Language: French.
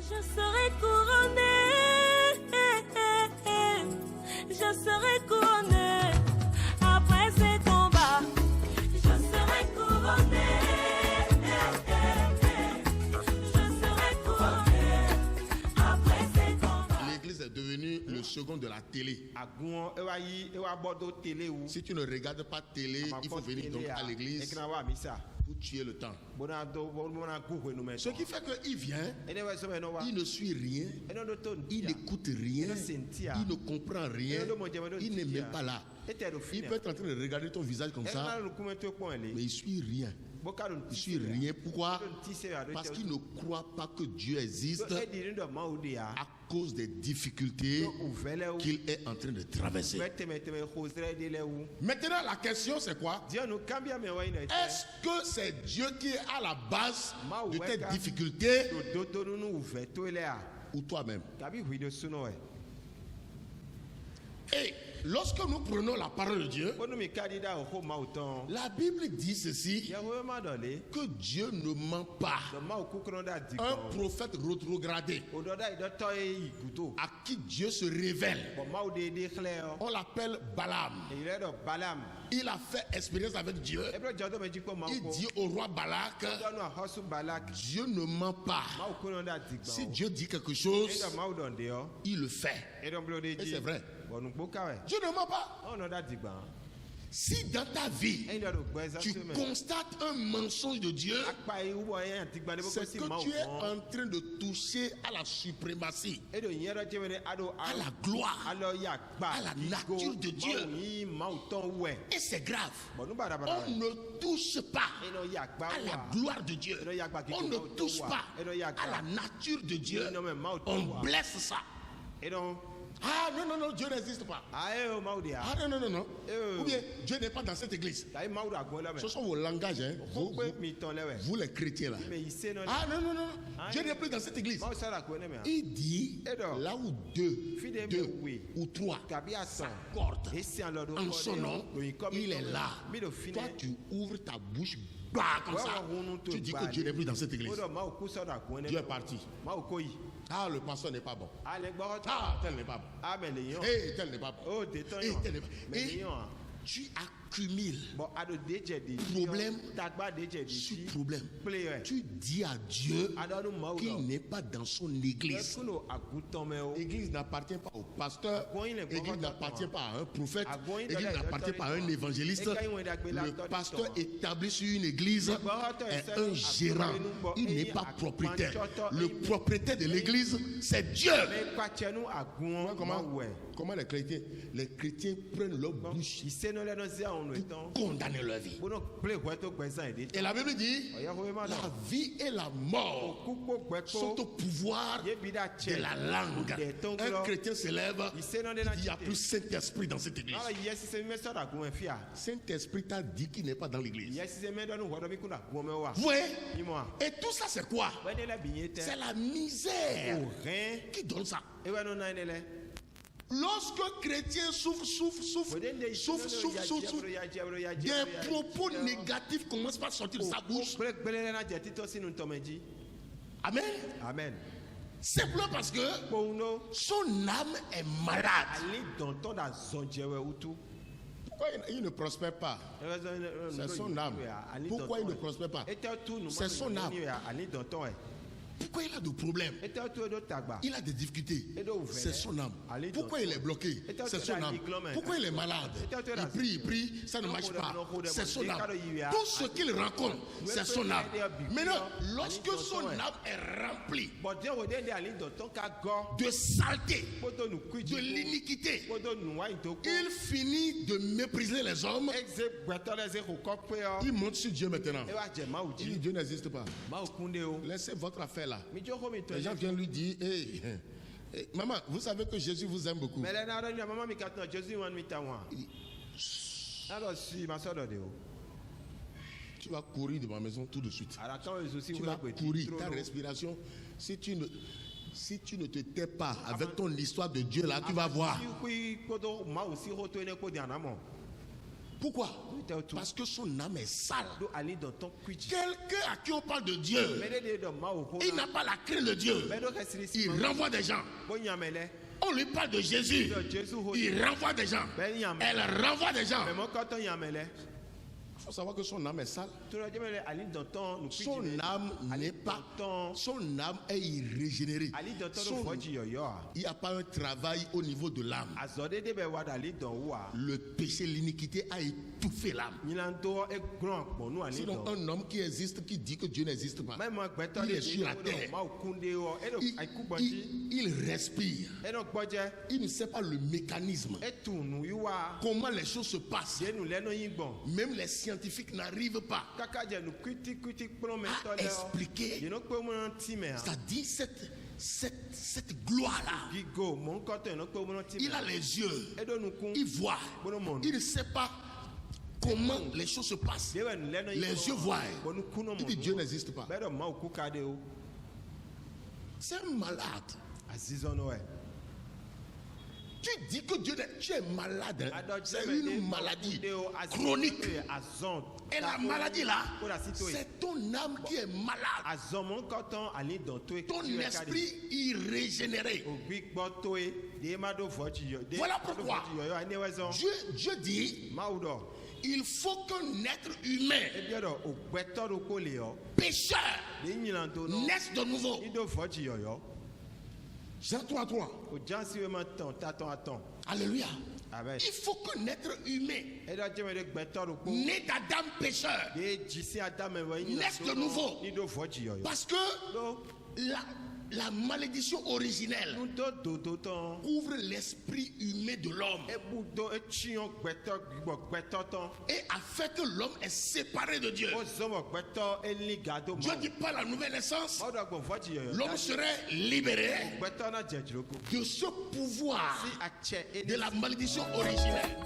Je serai couronné. Je serai couronné. Après ces combats, je serai couronné. L'église est devenue le second de la télé. Si tu ne regardes pas télé, il faut venir donc à l'église pour tuer le temps. Ce qui fait qu'il vient, il ne suit rien, il n'écoute rien, il ne comprend rien, il n'est même pas là. Il peut être en train de regarder ton visage comme ça, mais il ne suit rien. Il ne suit rien. Pourquoi? Parce qu'il ne croit pas que Dieu existe à cause des difficultés qu'il est en train de traverser. Maintenant, la question c'est quoi? Est-ce que c'est Dieu qui est à la base de tes difficultés ou toi-même? Et lorsque nous prenons la parole de Dieu, la Bible dit ceci, que Dieu ne ment pas. Un prophète rétrogradé à qui Dieu se révèle, on l'appelle Balaam. Il a fait expérience avec Dieu. Il dit au roi Balak, Dieu ne ment pas. Si Dieu dit quelque chose, il le fait. Et c'est vrai. Dieu ne ment pas. Si dans ta vie, tu constates un mensonge de Dieu, c'est que tu es en train de toucher à la suprématie, à la gloire, à la nature de Dieu. Et c'est grave. On ne touche pas à la gloire de Dieu. On ne touche pas à la nature de Dieu. On blesse ça. Ah non, non, non, Dieu n'existe pas. Ah non, non, non, non. Ou bien Dieu n'est pas dans cette église. Ce sont vos langages, hein. Vous les chrétiens là. Ah non, non, non, Dieu n'est plus dans cette église. Il dit, là où deux ou trois s'accordent en son nom, il est là. Toi tu ouvres ta bouche comme ça, tu dis que Dieu n'est plus dans cette église. Dieu est parti. Ah, le pasteur n'est pas bon. Ah, tel n'est pas bon. Et tel n'est pas bon. Et tel n'est pas bon. Et tu accumules problème sur problème. Tu dis à Dieu qu'il n'est pas dans son église. L'église n'appartient pas au pasteur. L'église n'appartient pas à un prophète. L'église n'appartient pas à un évangéliste. Le pasteur établi sur une église est un gérant. Il n'est pas propriétaire. Le propriétaire de l'église, c'est Dieu. Comment les chrétiens prennent leur bouche pour condamner leur vie. Et la Bible dit, la vie et la mort sont au pouvoir de la langue. Un chrétien se lève, il n'y a plus Saint-Esprit dans cette église. Saint-Esprit t'a dit qu'il n'est pas dans l'église. Vous voyez? Et tout ça c'est quoi? C'est la misère qui donne ça. Lorsque chrétien souffre, des propos négatifs commencent par sortir de sa bouche. Amen. Amen. Simplement parce que son âme est malade. Pourquoi il ne prospère pas? C'est son âme. Pourquoi il ne prospère pas? C'est son âme. Pourquoi il a des problèmes? Il a des difficultés. C'est son âme. Pourquoi il est bloqué? C'est son âme. Pourquoi il est malade? Il prie, ça ne marche pas. C'est son âme. Tout ce qu'il rencontre, c'est son âme. Maintenant, lorsque son âme est remplie de saleté, de l'iniquité, il finit de mépriser les hommes. Il monte sur Dieu maintenant. Il dit Dieu n'existe pas. Laissez votre affaire là. Les gens viennent lui dire, hey, maman, vous savez que Jésus vous aime beaucoup. Tu vas courir de ma maison tout de suite. Tu vas courir, ta respiration. Si tu ne te tais pas avec ton histoire de Dieu là, tu vas voir. Pourquoi? Parce que son âme est sale. Quelqu'un à qui on parle de Dieu, il n'a pas la crainte de Dieu. Il renvoie des gens. On lui parle de Jésus, il renvoie des gens. Elle renvoie des gens. Il faut savoir que son âme est sale. Son âme n'est pas. Son âme est irrégénérée. Il n'y a pas un travail au niveau de l'âme. Le péché, l'iniquité a étouffé l'âme. Sinon, un homme qui existe, qui dit que Dieu n'existe pas, il est sur la terre. Il respire. Il ne sait pas le mécanisme. Comment les choses se passent. Même les scientifiques n'arrivent pas à expliquer. C'est-à-dire cette gloire-là. Il a les yeux. Il voit. Il ne sait pas comment les choses se passent. Les yeux voient. Il dit Dieu n'existe pas. C'est un malade. Tu dis que Dieu, tu es malade. C'est une maladie chronique. Et la maladie là, c'est ton âme qui est malade. Ton esprit irrégénéré. Voilà pourquoi Dieu dit, il faut qu'un être humain, pécheur, naisse de nouveau. Jean 3:3. Alléluia. Il faut qu'un être humain, né d'Adam pécheur, naisse de nouveau. Parce que la malédiction originelle couvre l'esprit humain de l'homme et a fait que l'homme est séparé de Dieu. Dieu dit par la nouvelle naissance, l'homme serait libéré de ce pouvoir de la malédiction originelle.